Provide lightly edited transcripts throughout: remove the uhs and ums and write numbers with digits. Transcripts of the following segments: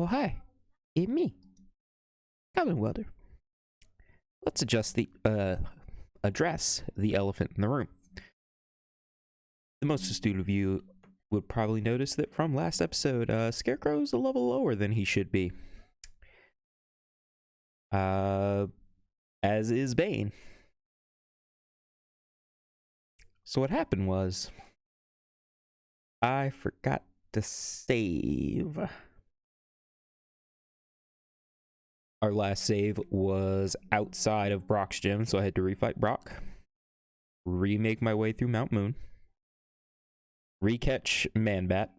Oh, hi. It's me, Common Welder. Let's address the elephant in the room. The most astute of you would probably notice that from last episode, Scarecrow's a level lower than he should be. As is Bane. So what happened was, I forgot to save. Our last save was outside of Brock's gym, so I had to refight Brock, remake my way through Mount Moon, recatch Man-Bat,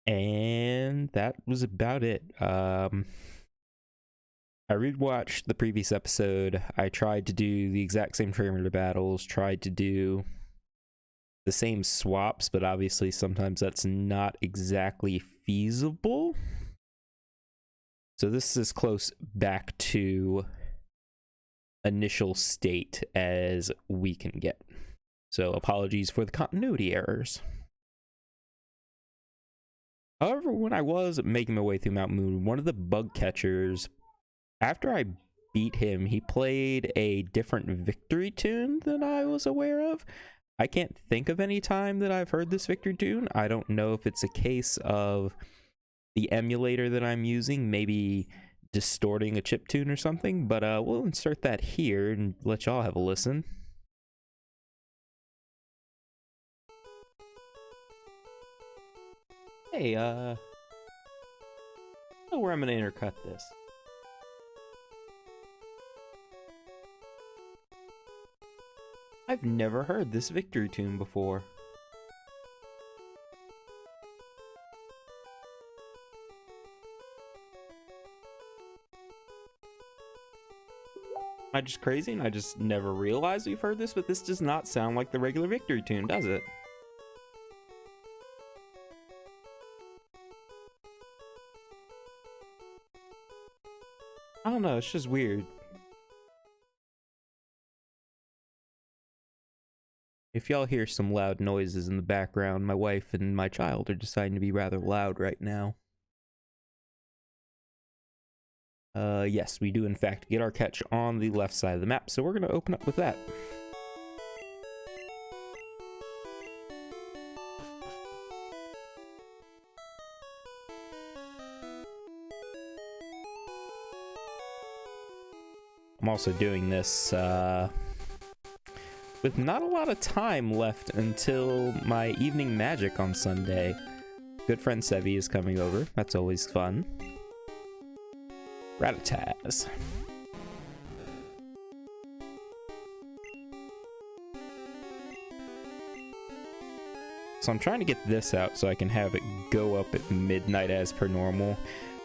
and that was about it. I rewatched the previous episode. I tried to do the exact same trainer battles, tried to do the same swaps, but obviously sometimes that's not exactly feasible. So this is close back to initial state as we can get. So apologies for the continuity errors. However, when I was making my way through Mount Moon, one of the bug catchers, after I beat him, he played a different victory tune than I was aware of. I can't think of any time that I've heard this victory tune. I don't know if it's a case of the emulator that I'm using maybe distorting a chip tune or something, but we'll insert that here and let y'all have a listen. Hey, I know where I'm gonna intercut this. I've never heard this victory tune before. Am I just crazy and I just never realized we've heard this? But this does not sound like the regular victory tune, does it? I don't know, it's just weird. If y'all hear some loud noises in the background, my wife and my child are deciding to be rather loud right now. Yes, we do in fact get our catch on the left side of the map, so we're gonna open up with that. I'm also doing this with not a lot of time left until my evening magic on Sunday. Good friend Sevi is coming over. That's always fun. Ratataz. So I'm trying to get this out so I can have it go up at midnight as per normal.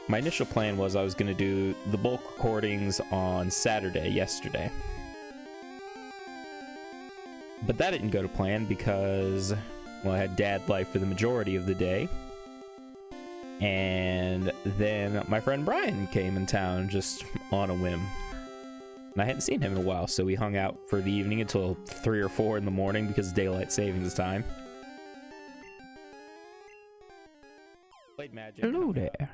My initial plan was I was going to do the bulk recordings on Saturday, yesterday. But that didn't go to plan because, well, I had dad life for the majority of the day. And then my friend Brian came in town just on a whim. And I hadn't seen him in a while, so we hung out for the evening until 3 or 4 in the morning because of daylight savings time. Played Magic. Hello there.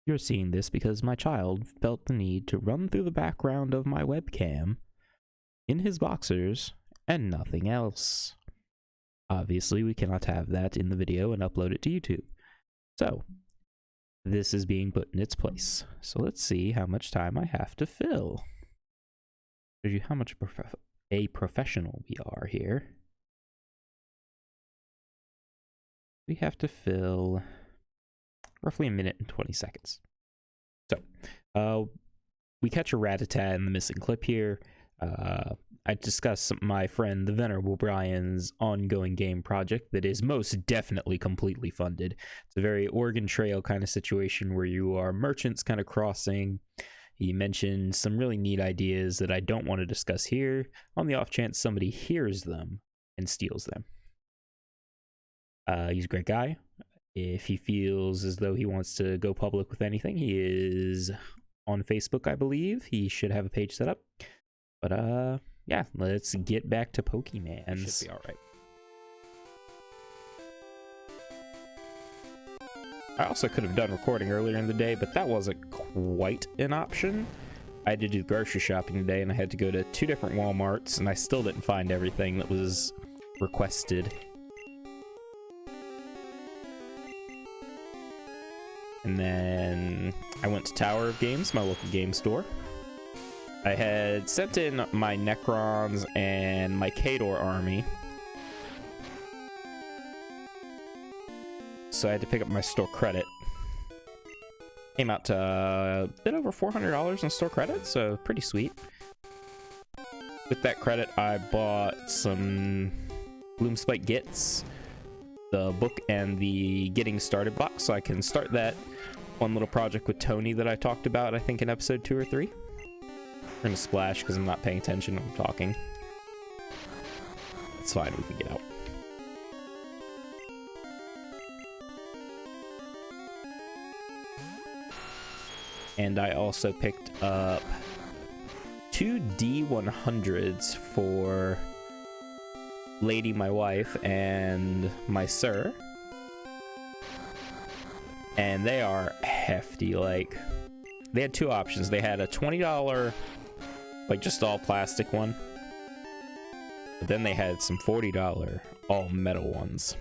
You're seeing this because my child felt the need to run through the background of my webcam in his boxers and nothing else. Obviously, we cannot have that in the video and upload it to YouTube. So, this is being put in its place. So let's see how much time I have to fill. Show you how much a professional we are here. We have to fill roughly 1 minute and 20 seconds. So, we catch a Rattata in the missing clip here. I discussed my friend, the Venerable Brian's ongoing game project that is most definitely completely funded. It's a very Oregon Trail kind of situation where you are merchants kind of crossing. He mentioned some really neat ideas that I don't want to discuss here on the off chance somebody hears them and steals them. He's a great guy. If he feels as though he wants to go public with anything, he is on Facebook, I believe. He should have a page set up. But, yeah, let's get back to Pokemon. Should be alright. I also could have done recording earlier in the day, but that wasn't quite an option. I had to do grocery shopping today, and I had to go to 2 different Walmarts, and I still didn't find everything that was requested. And then I went to Tower of Games, my local game store. I had sent in my Necrons and my Khador army. So I had to pick up my store credit. Came out to a bit over $400 in store credit, so pretty sweet. With that credit, I bought some Gloomspite Gits, the book, and the Getting Started box, so I can start that one little project with Tony that I talked about, I think, in episode 2 or 3. We're gonna splash because I'm not paying attention when I'm talking. It's fine, we can get out. And I also picked up 2 D100s for Lady, my wife, and my sir. And they are hefty. Like, they had 2 options. They had a $20, like, just all plastic one. But then they had some $40 all metal ones.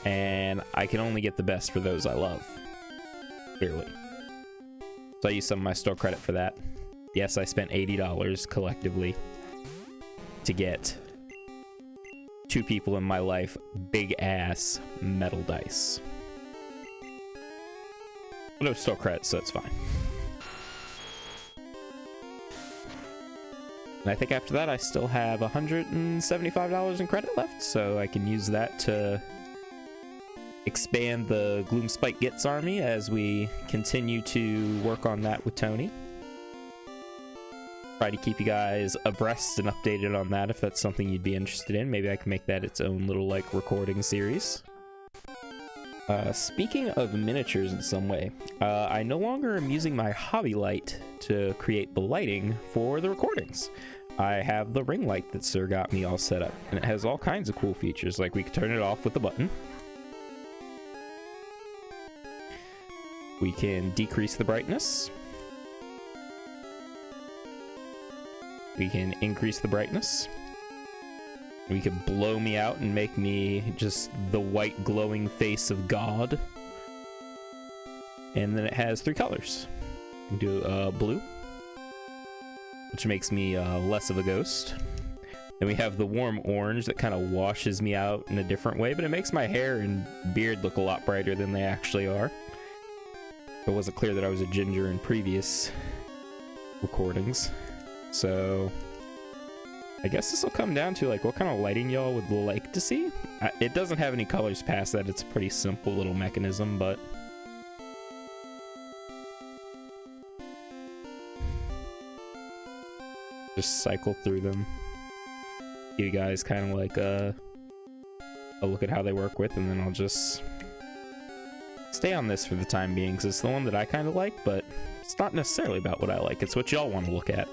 And I can only get the best for those I love. Clearly. So I used some of my store credit for that. Yes, I spent $80 collectively to get 2 people in my life big ass metal dice. But it was store credit, so it's fine. And I think after that I still have $175 in credit left, so I can use that to expand the Gloomspite Gits army as we continue to work on that with Tony. Try to keep you guys abreast and updated on that if that's something you'd be interested in. Maybe I can make that its own little, like, recording series. Speaking of miniatures in some way, I no longer am using my hobby light to create the lighting for the recordings. I have the ring light that Sir got me all set up, and it has all kinds of cool features, like we can turn it off with the button. We can decrease the brightness. We can increase the brightness. We can blow me out and make me just the white glowing face of God. And then it has 3 colors. We can do blue, which makes me less of a ghost. Then we have the warm orange that kind of washes me out in a different way, but it makes my hair and beard look a lot brighter than they actually are. It wasn't clear that I was a ginger in previous recordings. So I guess this will come down to, like, what kind of lighting y'all would like to see. It doesn't have any colors past that. It's a pretty simple little mechanism, but just cycle through them. Give you guys kind of like a look at how they work with, and then I'll just stay on this for the time being because it's the one that I kind of like, but it's not necessarily about what I like. It's what y'all want to look at.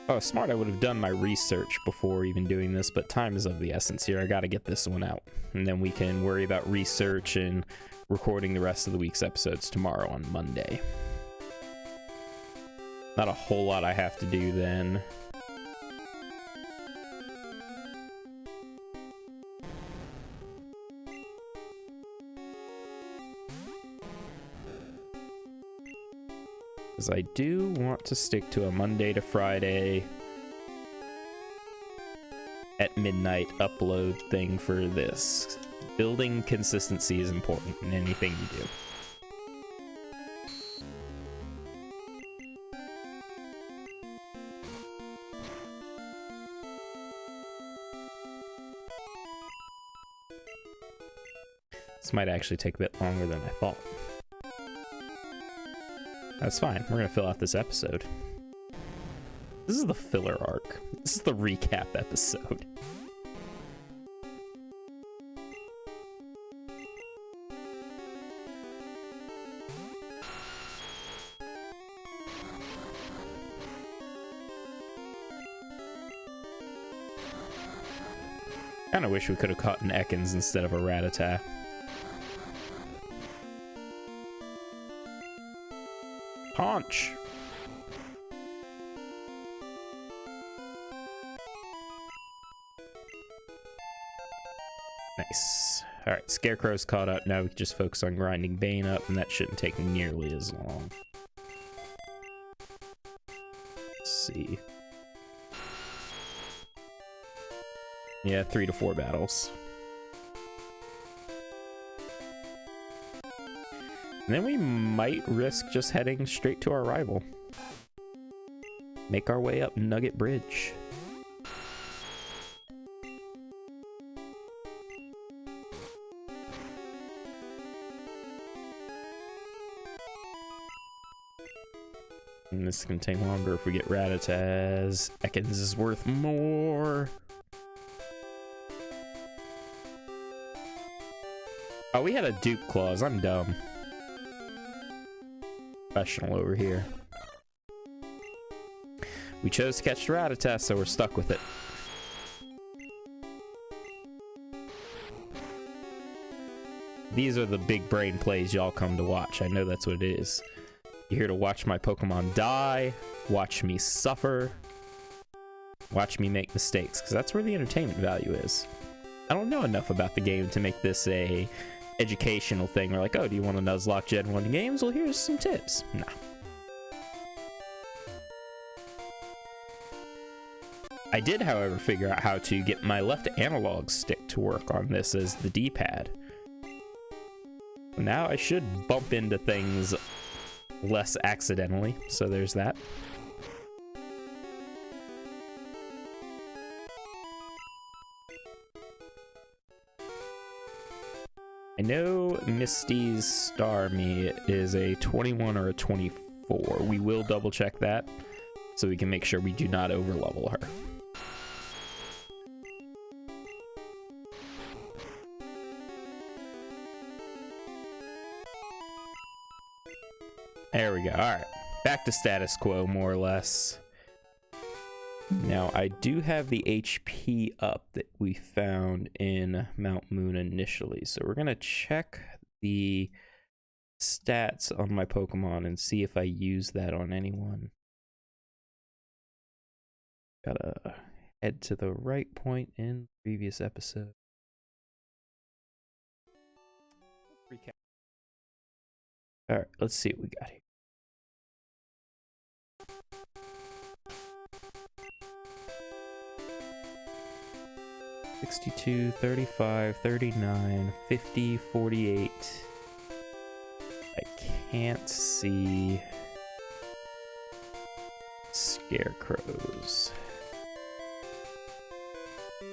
Oh, smart, I would have done my research before even doing this, but time is of the essence here. I gotta get this one out. And then we can worry about research and recording the rest of the week's episodes tomorrow on Monday. Not a whole lot I have to do then. Because I do want to stick to a Monday to Friday at midnight upload thing for this. Building consistency is important in anything you do. This might actually take a bit longer than I thought. That's fine. We're gonna fill out this episode. This is the filler arc. This is the recap episode. Kinda wish we could have caught an Ekans instead of a Rattata. Paunch! Nice. Alright, Scarecrow's caught up. Now we can just focus on grinding Bane up, and that shouldn't take nearly as long. Let's see. Yeah, 3 to 4 battles. And then we might risk just heading straight to our rival. Make our way up Nugget Bridge. And this is gonna take longer if we get Rattatas. Ekans is worth more. Oh, we had a Duke Claws. I'm dumb. Professional over here. We chose to catch the Rattata, so we're stuck with it. These are the big brain plays y'all come to watch. I know that's what it is. You're here to watch my Pokemon die, watch me suffer, watch me make mistakes, because that's where the entertainment value is. I don't know enough about the game to make this a educational thing. We're like, oh, do you want to Nuzlocke Gen 1 games? Well, here's some tips. Nah. I did, however, figure out how to get my left analog stick to work on this as the D-pad. Now I should bump into things less accidentally, so there's that. I know Misty's Star Meat is a 21 or a 24. We will double check that so we can make sure we do not overlevel her. There we go. Alright. Back to status quo, more or less. Now, I do have the HP up that we found in Mount Moon initially. So we're going to check the stats on my Pokemon and see if I use that on anyone. Gotta head to the right point in the previous episode. Alright, let's see what we got here. $62, $35, $39, $50, $48. I can't see Scarecrows.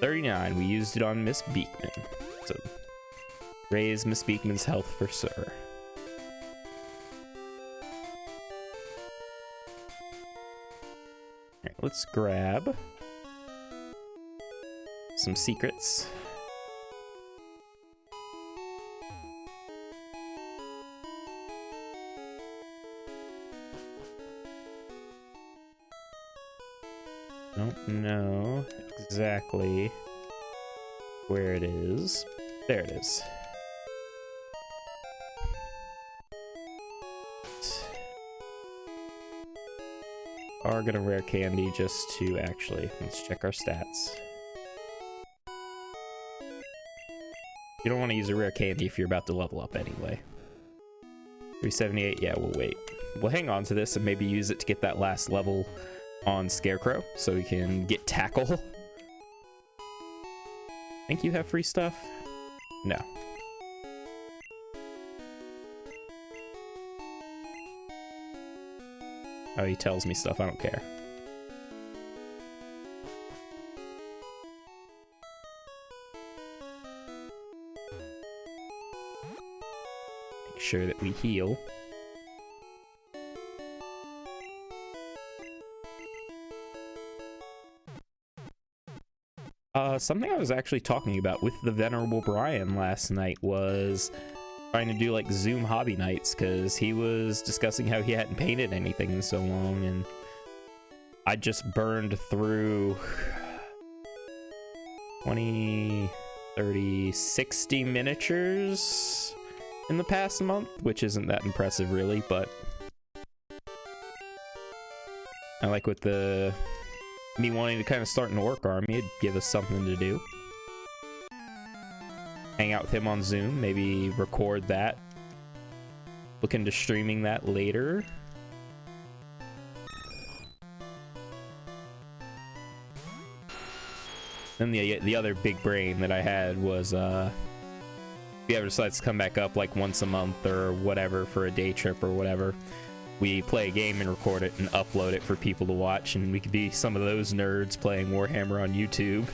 $39, we used it on Miss Beekman. So raise Miss Beekman's health for sure. Alright, let's grab some secrets. Don't know exactly where it is. There it is. Are gonna rare candy just to actually, let's check our stats. You don't want to use a rare candy if you're about to level up anyway. 378, yeah, we'll wait. We'll hang on to this and maybe use it to get that last level on Scarecrow so we can get Tackle. Think you have free stuff? No. Oh, he tells me stuff, I don't care. Sure that we heal. Something I was actually talking about with the Venerable Brian last night was trying to do like Zoom hobby nights, because he was discussing how he hadn't painted anything in so long, and I just burned through 20, 30, 60 miniatures in the past month, which isn't that impressive really, but I like with me wanting to kind of start an orc army, it'd give us something to do. Hang out with him on Zoom, maybe record that. Look into streaming that later. Then the other big brain that I had was, if he ever decides to come back up like once a month or whatever for a day trip or whatever, we play a game and record it and upload it for people to watch, and we could be some of those nerds playing Warhammer on YouTube.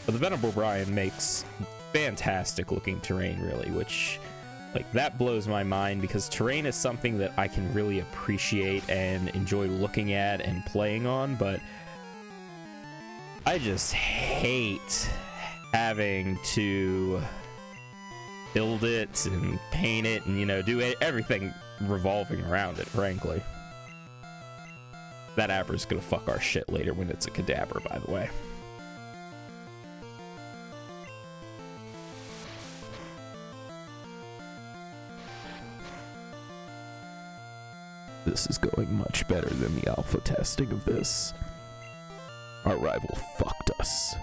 But the Venerable Brian makes fantastic looking terrain, really, which, like, that blows my mind, because terrain is something that I can really appreciate and enjoy looking at and playing on, but I just hate having to build it and paint it and, you know, do everything revolving around it, frankly. That Abra's gonna fuck our shit later when it's a cadaver, by the way. This is going much better than the alpha testing of this. Our rival fucked us.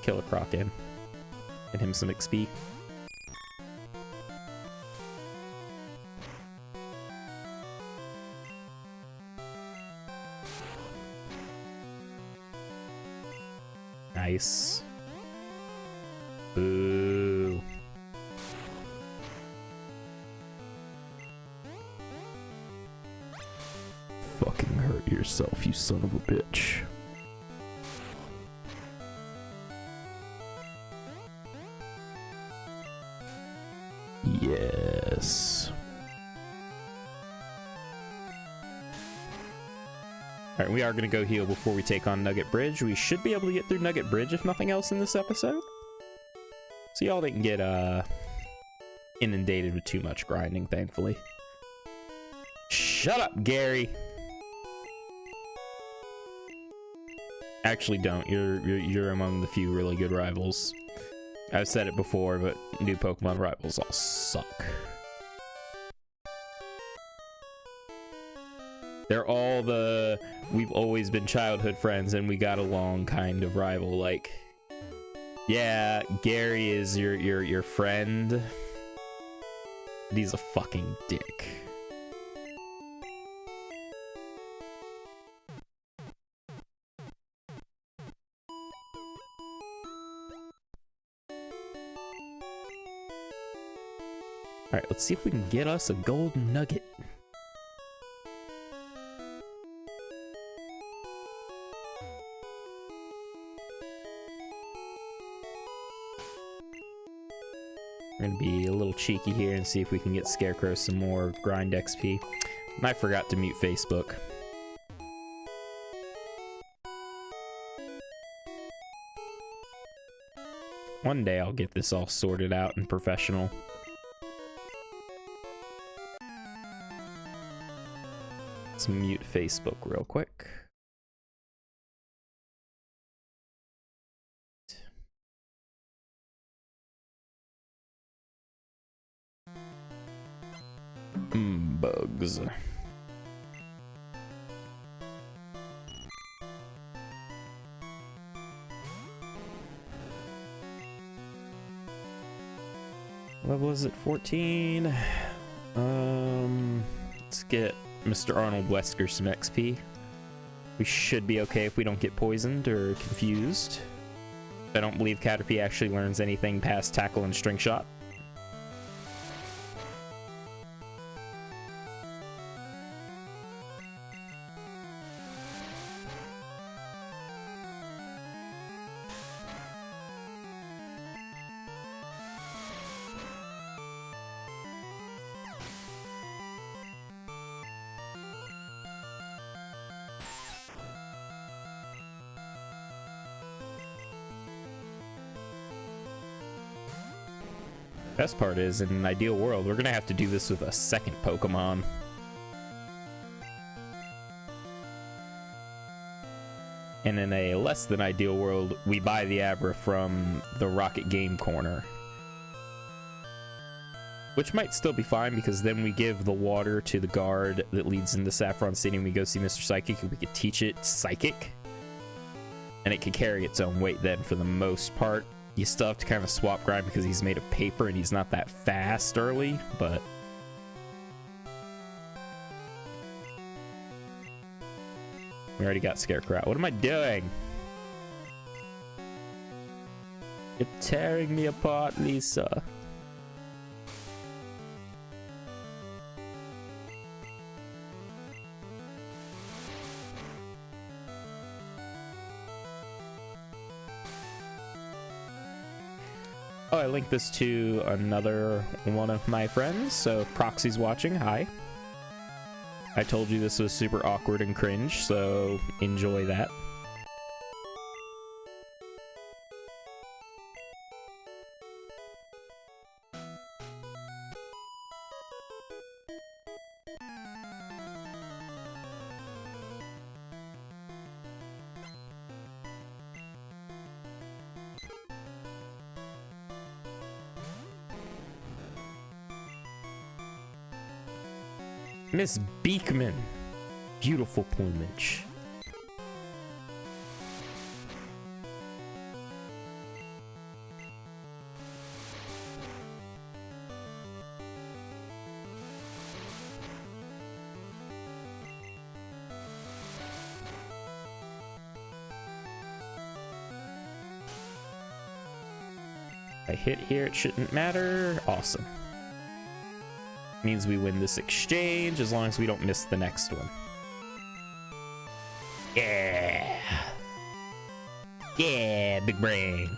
Kill a croc in. Get him some XP. Nice. Boo. Fucking hurt yourself, you son of a bitch. Yes. Alright, we are going to go heal before we take on Nugget Bridge. We should be able to get through Nugget Bridge, if nothing else, in this episode. So y'all didn't get inundated with too much grinding, thankfully. Shut up, Gary! Actually, don't. You're among the few really good rivals. I've said it before, but new Pokemon rivals all suck. They're all the we've always been childhood friends and we got along kind of rival. Like, yeah, Gary is your friend, but he's a fucking dick. Alright, let's see if we can get us a gold nugget. We're gonna be a little cheeky here and see if we can get Scarecrow some more grind XP. And I forgot to mute Facebook. One day I'll get this all sorted out and professional. Let's mute Facebook real quick. Bugs. Level is at 14. Let's get Mr. Arnold Wesker some XP. We should be okay if we don't get poisoned or confused. I don't believe Caterpie actually learns anything past Tackle and String Shot. Best part is, in an ideal world, we're gonna have to do this with a second Pokemon. And in a less than ideal world, we buy the Abra from the Rocket Game Corner. Which might still be fine, because then we give the water to the guard that leads into Saffron City and we go see Mr. Psychic, and we could teach it Psychic. And it can carry its own weight then for the most part. You still have to kind of swap grind because he's made of paper and he's not that fast early, but... We already got Scarecrow out. What am I doing? You're tearing me apart, Lisa. Oh, I linked this to another one of my friends, so if Proxy's watching, hi. I told you this was super awkward and cringe, so enjoy that. Miss Beekman. Beautiful plumage. If I hit here, it shouldn't matter. Awesome. Means we win this exchange as long as we don't miss the next one. Yeah. Yeah, big brain.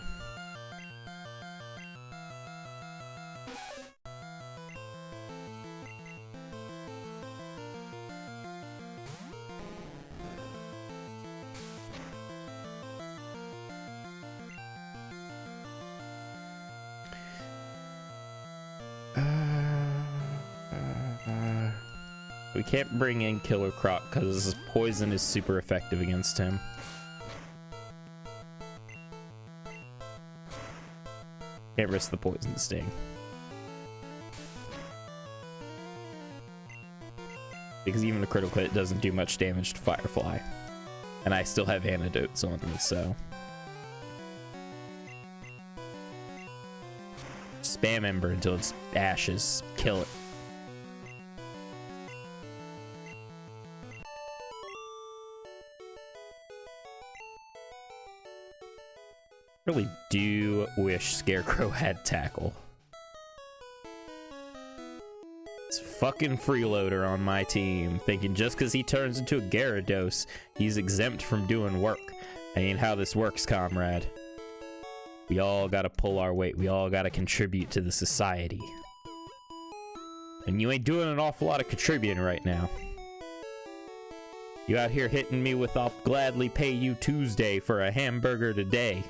We can't bring in Killer Croc because poison is super effective against him. Can't risk the poison sting. Because even a critical hit doesn't do much damage to Firefly. And I still have antidotes on me, so... Spam Ember until it's ashes. Kill it. Really do wish Scarecrow had Tackle. It's fucking freeloader on my team, thinking just because he turns into a Gyarados, he's exempt from doing work. That ain't how this works, comrade. We all gotta pull our weight. We all gotta contribute to the society. And you ain't doing an awful lot of contributing right now. You out here hitting me with "I'll gladly pay you Tuesday for a hamburger today."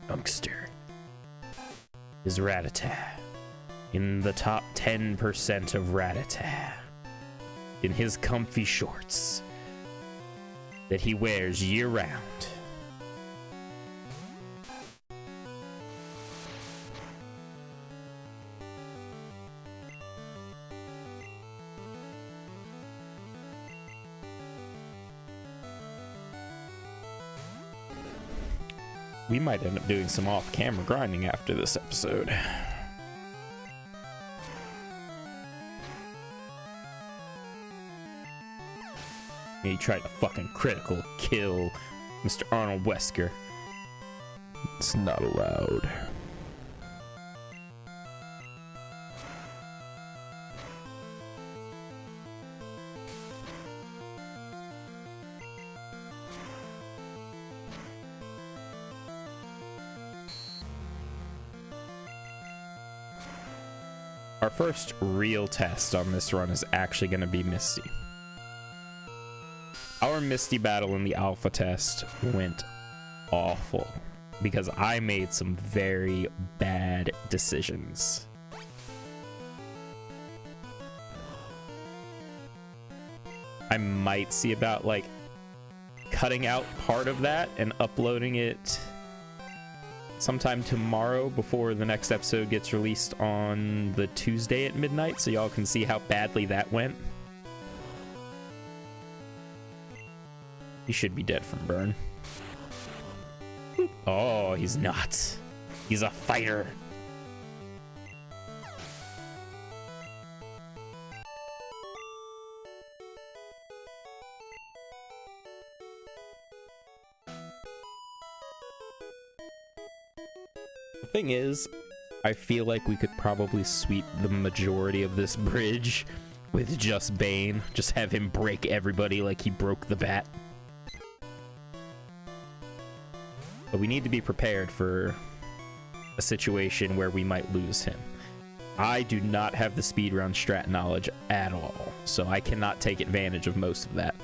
Youngster is Rattata in the top 10% of Rattata in his comfy shorts that he wears year-round. We might end up doing some off-camera grinding after this episode. He tried to fucking critical kill Mr. Arnold Wesker. It's not allowed. our first real test on this run is actually going to be Misty. Our Misty battle in the alpha test went awful because I made some very bad decisions. I might see about like cutting out part of that and uploading it sometime tomorrow before the next episode gets released on the Tuesday at midnight, so y'all can see how badly that went. He should be dead from burn. Oh, he's not. He's a fighter. The thing is, I feel like we could probably sweep the majority of this bridge with just Bane. Just have him break everybody like he broke the bat. But we need to be prepared for a situation where we might lose him. I do not have the speedrun strat knowledge at all, so I cannot take advantage of most of that.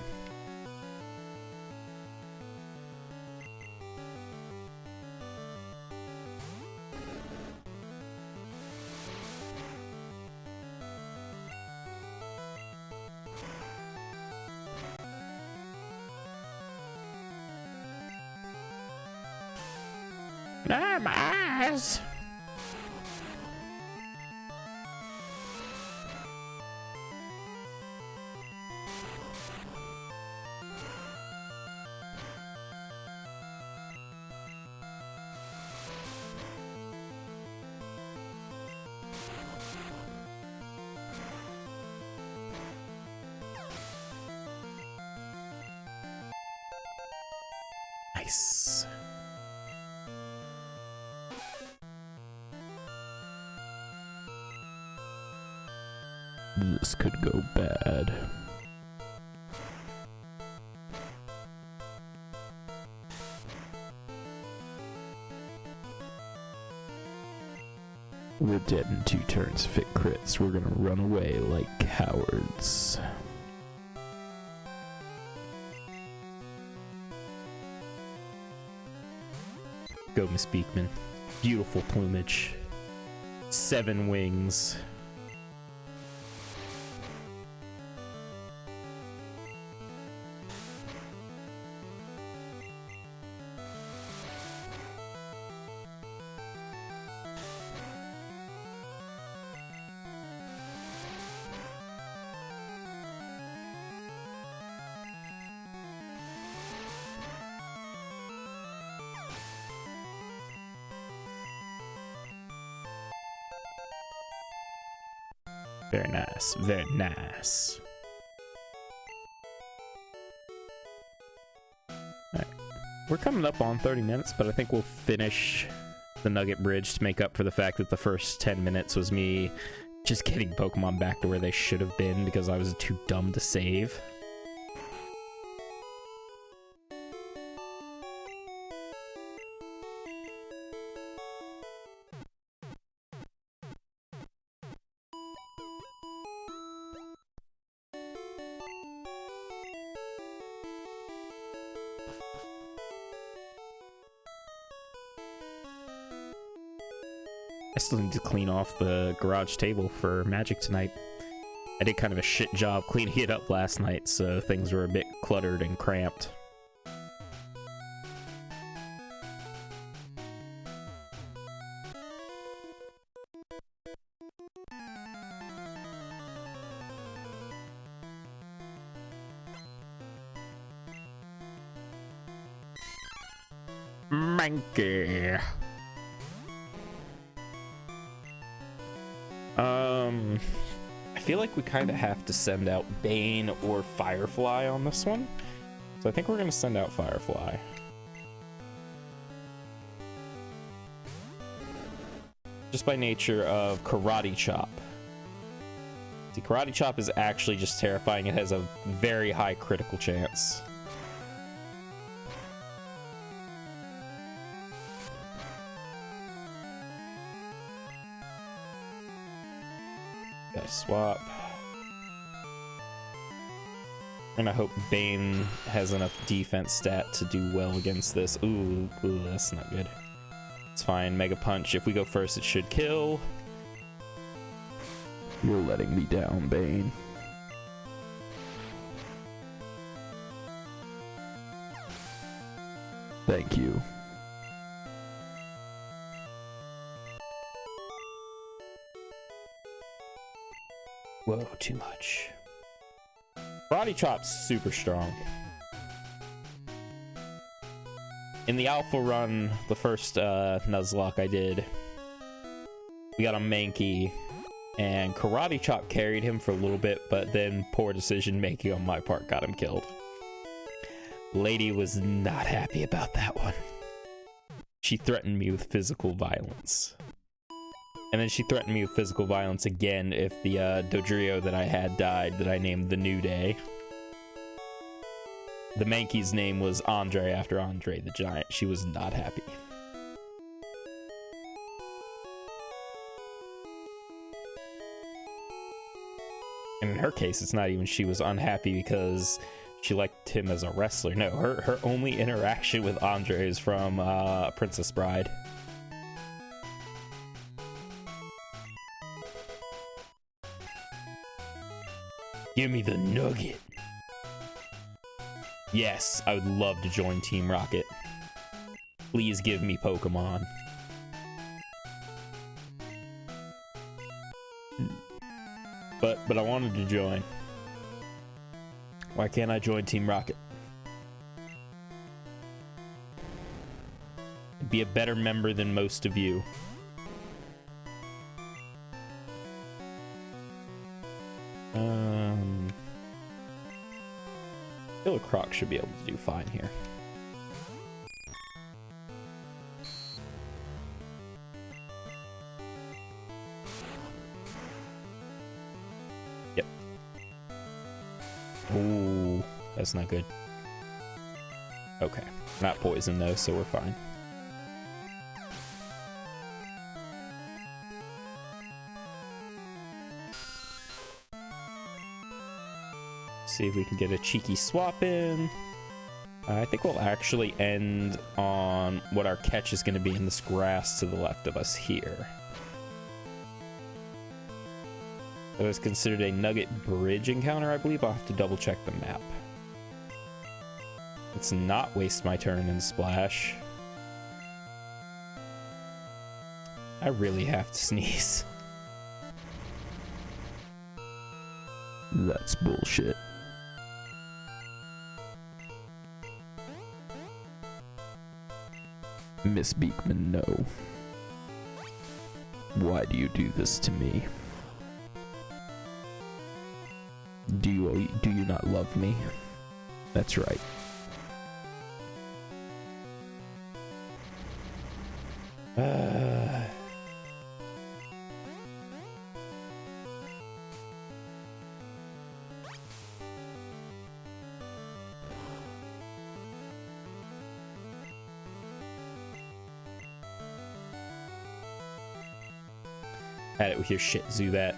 Ah, my eyes! Nice. This could go bad. We're dead in 2 turns if it crits. We're gonna run away like cowards. Go, Miss Beekman. Beautiful plumage. 7 wings. Very nice, very nice. Alright, we're coming up on 30 minutes, but I think we'll finish the Nugget Bridge to make up for the fact that the first 10 minutes was me just getting Pokemon back to where they should have been because I was too dumb to save. I still need to clean off the garage table for Magic tonight. I did kind of a shit job cleaning it up last night, so things were a bit cluttered and cramped. Mankey. I feel like we kind of have to send out Bane or Firefly on this one. So I think we're going to send out Firefly. Just by nature of Karate Chop. See, Karate Chop is actually just terrifying. It has a very high critical chance. Gotta swap. And I hope Bane has enough defense stat to do well against this. Ooh, that's not good. It's fine. Mega Punch. If we go first, it should kill. You're letting me down, Bane. Thank you. Whoa, too much. Karate Chop's super strong. In the Alpha run, the first Nuzlocke I did, we got a Mankey, and Karate Chop carried him for a little bit, but then poor decision making on my part got him killed. Lady was not happy about that one. She threatened me with physical violence. And then she threatened me with physical violence again if the Dodrio that I had died, that I named the New Day. The Mankey's name was Andre after Andre the Giant. She was not happy. And in her case, it's not even she was unhappy because she liked him as a wrestler. No, her only interaction with Andre is from Princess Bride. Give me the Nugget. Yes, I would love to join Team Rocket. Please give me Pokemon. But I wanted to join. Why can't I join Team Rocket? Be a better member than most of you. Killer Croc should be able to do fine here. Yep. Ooh, that's not good. Okay, not poison though, so we're fine. See if we can get a cheeky swap in. I think we'll actually end on what our catch is going to be in this grass to the left of us here. That was considered a Nugget bridge encounter, I believe. I'll have to double check the map. Let's not waste my turn and splash. I really have to sneeze. That's bullshit. Miss Beekman, no. Why do you do this to me? Do you not love me? That's right. Had it with your shit, Zubat.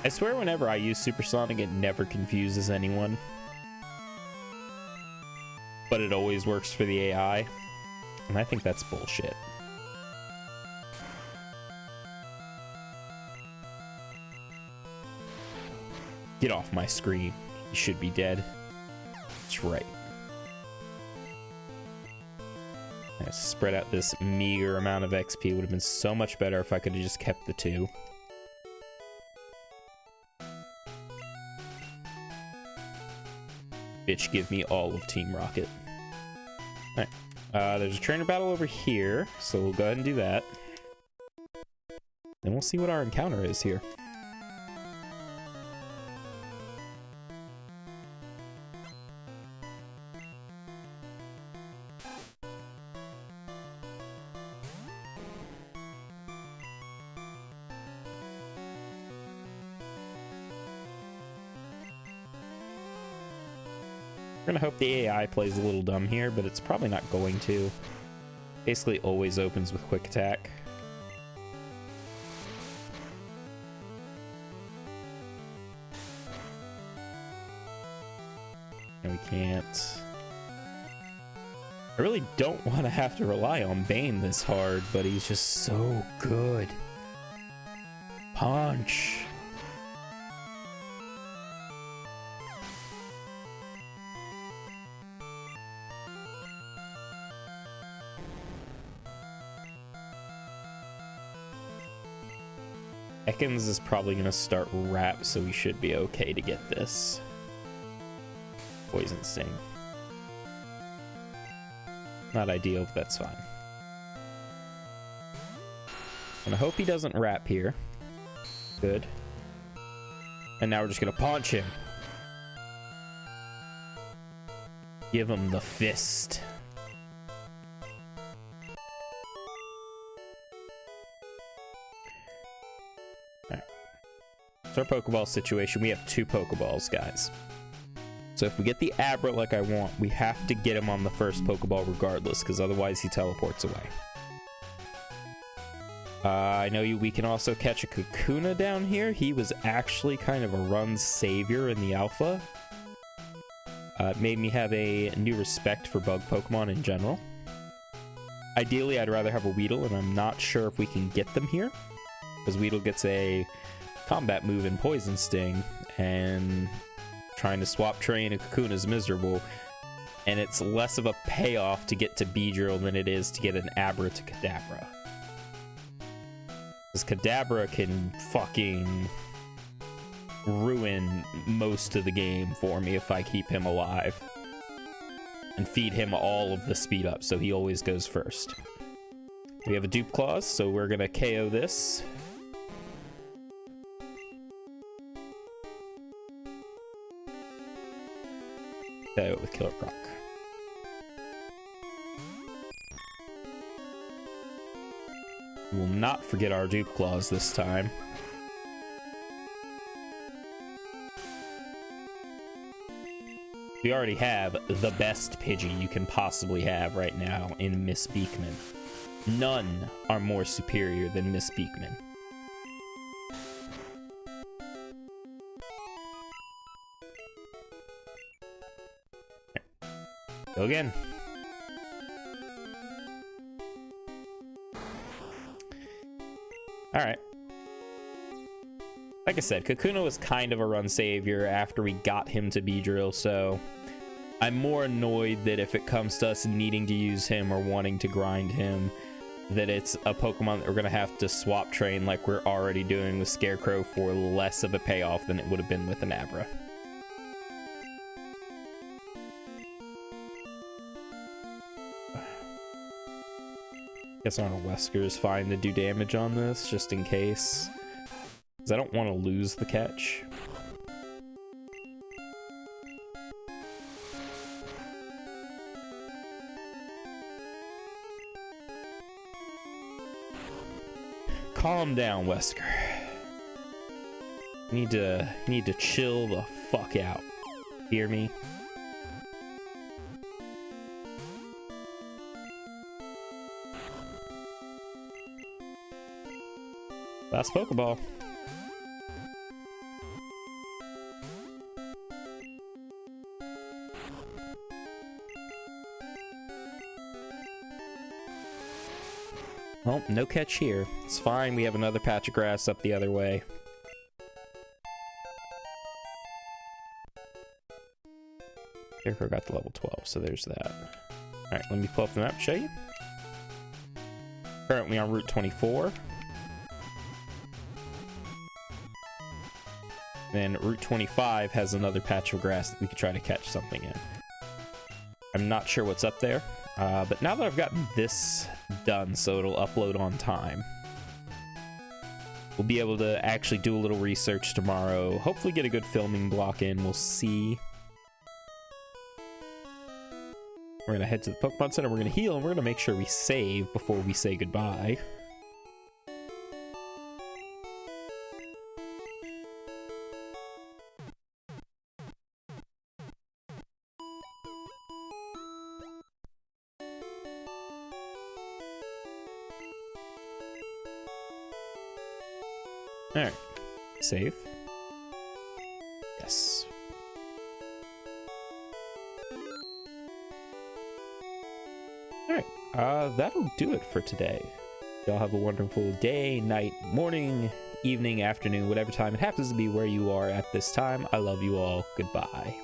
I swear whenever I use Supersonic, it never confuses anyone. But it always works for the AI. And I think that's bullshit. Get off my screen. You should be dead. That's right. Let's spread out this meager amount of XP. Would have been so much better if I could have just kept the 2. Bitch, give me all of Team Rocket. Alright. There's a trainer battle over here, so we'll go ahead and do that. Then we'll see what our encounter is here. I'm gonna hope the AI plays a little dumb here, but it's probably not going to. Basically always opens with quick attack. And we can't. I really don't want to have to rely on Bane this hard, but he's just so good. Punch. Ekans is probably going to start Wrap, so we should be okay to get this. Poison Sting. Not ideal, but that's fine. And I hope he doesn't Wrap here. Good. And now we're just going to punch him. Give him the fist. So our Pokeball situation, we have 2 Pokeballs, guys. So if we get the Abra like I want, we have to get him on the first Pokeball regardless, because otherwise he teleports away. I know we can also catch a Kakuna down here. He was actually kind of a run savior in the alpha. It made me have a new respect for bug Pokemon in general. Ideally, I'd rather have a Weedle, and I'm not sure if we can get them here, because Weedle gets a combat move in Poison Sting, and trying to swap train a Kakuna is miserable, and it's less of a payoff to get to Beedrill than it is to get an Abra to Kadabra. Because Kadabra can fucking ruin most of the game for me if I keep him alive. And feed him all of the speed up, so he always goes first. We have a Dupe Claws, so we're gonna KO this. With Killer Croc. We will not forget our Dupe Claws this time. We already have the best Pidgey you can possibly have right now in Miss Beekman. None are more superior than Miss Beekman. Go again. All right. Like I said, Kakuna was kind of a run savior after we got him to Beedrill, so I'm more annoyed that if it comes to us needing to use him or wanting to grind him, that it's a Pokemon that we're going to have to swap train like we're already doing with Scarecrow for less of a payoff than it would have been with an Abra. Guess on a Wesker is fine to do damage on this, just in case. Because I don't want to lose the catch. Calm down, Wesker. You need to chill the fuck out. Hear me? Last Pokeball. Well, no catch here. It's fine. We have another patch of grass up the other way. Scarecrow got the level 12, so there's that. Alright, let me pull up the map and show you. Currently on Route 24. Then Route 25 has another patch of grass that we could try to catch something in. I'm not sure what's up there, but now that I've gotten this done so it'll upload on time, we'll be able to actually do a little research tomorrow, hopefully get a good filming block in. We'll see. We're gonna head to the Pokemon Center, we're gonna heal, and we're gonna make sure we save before we say goodbye. All right, save. Yes. All right, that'll do it for today. Y'all have a wonderful day, night, morning, evening, afternoon, whatever time it happens to be where you are at this time. I love you all. Goodbye.